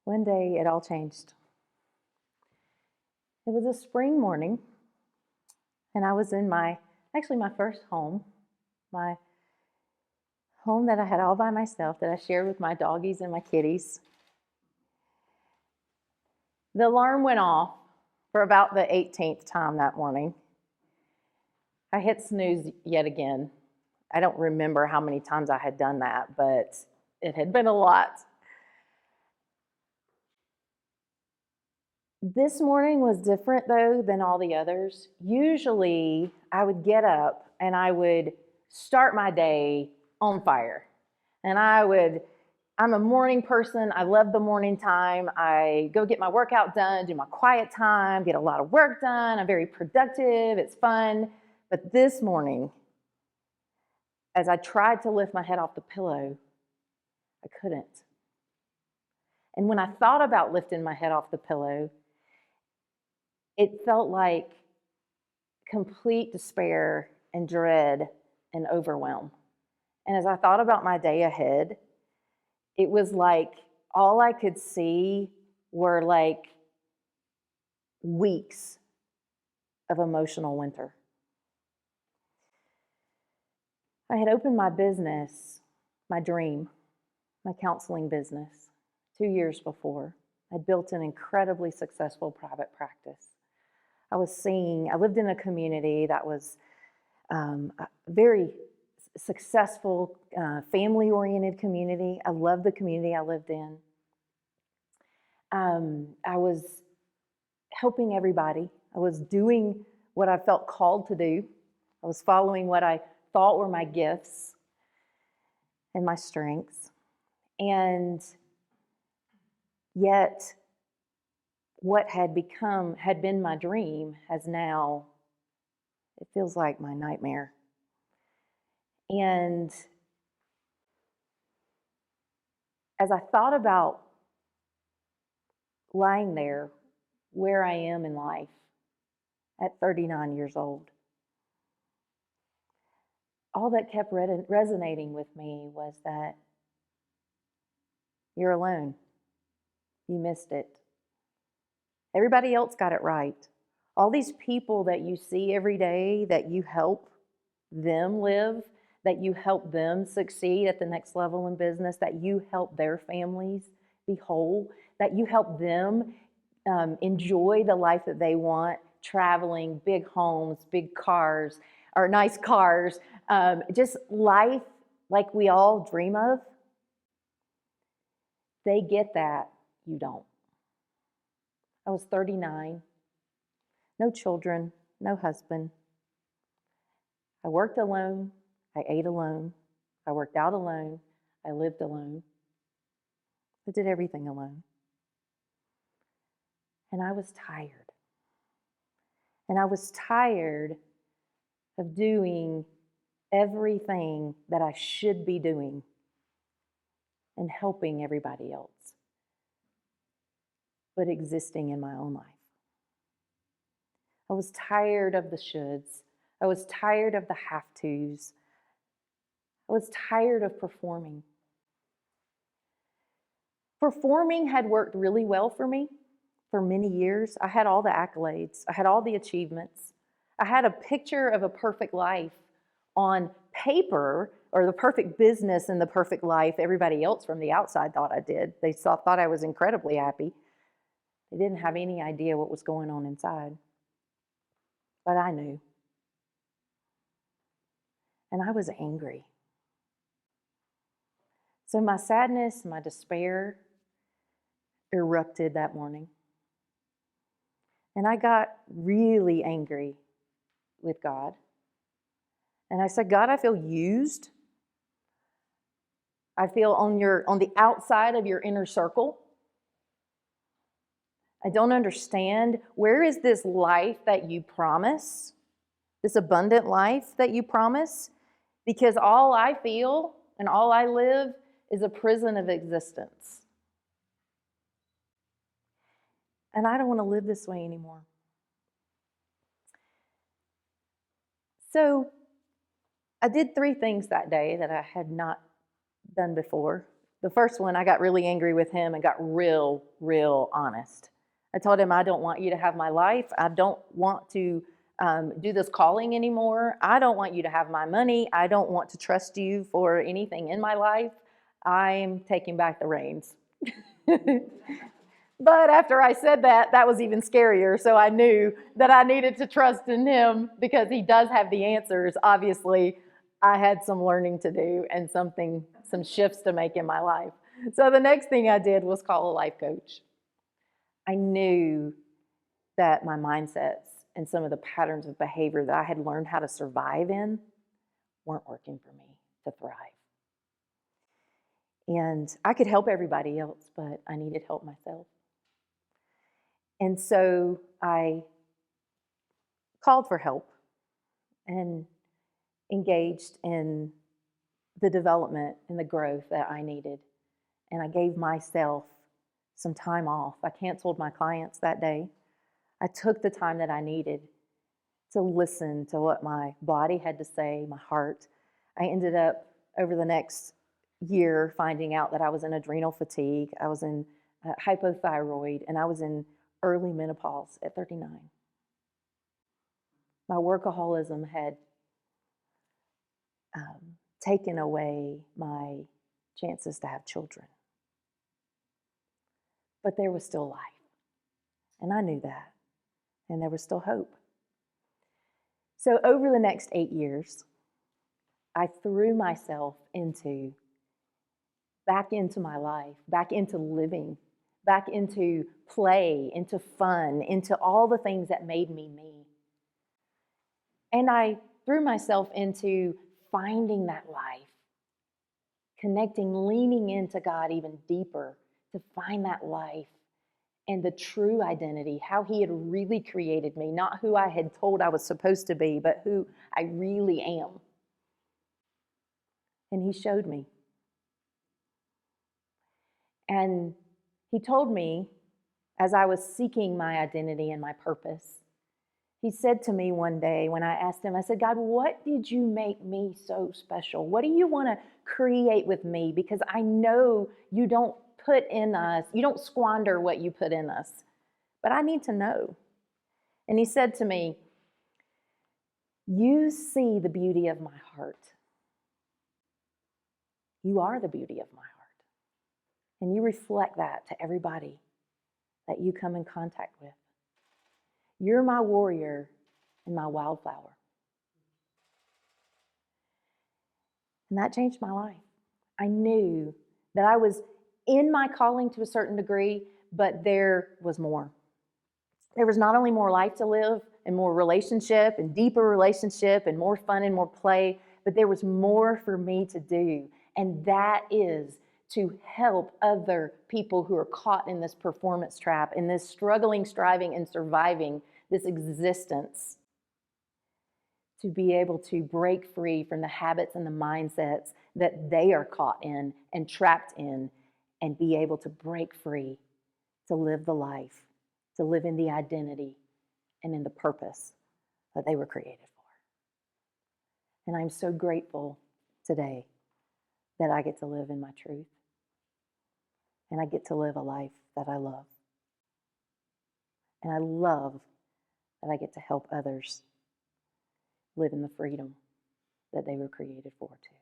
One day it all changed. It was a spring morning, and I was in my first home, my home that I had all by myself, that I shared with my doggies and my kitties. The alarm went off for about the 18th time that morning. I hit snooze yet again. I don't remember how many times I had done that, but it had been a lot. This morning was different, though, than all the others. Usually, I would get up and I would start my day on fire. And I'm a morning person. I love the morning time. I go get my workout done, do my quiet time, get a lot of work done. I'm very productive. It's fun. But this morning, as I tried to lift my head off the pillow, I couldn't. And when I thought about lifting my head off the pillow, it felt like complete despair and dread and overwhelm. And as I thought about my day ahead, it was like all I could see were like weeks of emotional winter. I had opened my business, my dream, my counseling business, 2 years before. I'd built an incredibly successful private practice. I lived in a community that was a very successful, family-oriented community. I loved the community I lived in. I was helping everybody. I was doing what I felt called to do. I was following what I thought were my gifts and my strengths. And yet, what had been my dream has now, it feels like my nightmare. And as I thought about lying there where I am in life at 39 years old, all that kept resonating with me was that you're alone. You missed it. Everybody else got it right. All these people that you see every day, that you help them live, that you help them succeed at the next level in business, that you help their families be whole, that you help them enjoy the life that they want, traveling, big homes, big cars, or nice cars, just life like we all dream of. They get that, you don't. I was 39, no children, no husband. I worked alone, I ate alone, I worked out alone, I lived alone. I did everything alone. And I was tired. And I was tired of doing everything that I should be doing and helping everybody else, but existing in my own life. I was tired of the shoulds. I was tired of the have-tos. I was tired of performing. Performing had worked really well for me for many years. I had all the accolades. I had all the achievements. I had a picture of a perfect life on paper, or the perfect business and the perfect life everybody else from the outside thought I did. They thought I was incredibly happy. They didn't have any idea what was going on inside. But I knew. And I was angry. So my sadness, my despair erupted that morning. And I got really angry with God. And I said, God, I feel used. I feel on the outside of your inner circle. I don't understand. Where is this life that you promise? This abundant life that you promise? Because all I feel and all I live is a prison of existence. And I don't want to live this way anymore. So I did 3 things that day that I had not done before. The first one, I got really angry with him and got real honest. I told him, I don't want you to have my life. I don't want to do this calling anymore. I don't want you to have my money. I don't want to trust you for anything in my life. I'm taking back the reins. But after I said that, that was even scarier. So I knew that I needed to trust in him because he does have the answers. Obviously, I had some learning to do and some shifts to make in my life. So the next thing I did was call a life coach. I knew that my mindsets and some of the patterns of behavior that I had learned how to survive in weren't working for me to thrive. And I could help everybody else, but I needed help myself. And so I called for help and engaged in the development and the growth that I needed. And I gave myself some time off. I canceled my clients that day. I took the time that I needed to listen to what my body had to say, my heart. I ended up, over the next year, finding out that I was in adrenal fatigue, I was in hypothyroid, and I was in early menopause at 39. My workaholism had taken away my chances to have children. But there was still life, and I knew that, and there was still hope. So over the next 8 years, I threw myself back into my life, back into living, back into play, into fun, into all the things that made me me. And I threw myself into finding that life, connecting, leaning into God even deeper to find that life and the true identity, how He had really created me, not who I had told I was supposed to be, but who I really am. And He showed me. And He told me, as I was seeking my identity and my purpose, He said to me one day when I asked Him, I said, God, what did you make me so special? What do you want to create with me? Because I know you don't put in us, you don't squander what you put in us, but I need to know. And He said to me, you see the beauty of my heart. You are the beauty of my heart. And you reflect that to everybody that you come in contact with. You're my warrior and my wildflower. And that changed my life. I knew that I was in my calling to a certain degree, but there was more. There was not only more life to live and more relationship and deeper relationship and more fun and more play, but there was more for me to do. And that is to help other people who are caught in this performance trap, in this struggling, striving, and surviving this existence, to be able to break free from the habits and the mindsets that they are caught in and trapped in, and be able to break free to live the life, to live in the identity and in the purpose that they were created for. And I'm so grateful today that I get to live in my truth, and I get to live a life that I love. And I love that I get to help others live in the freedom that they were created for too.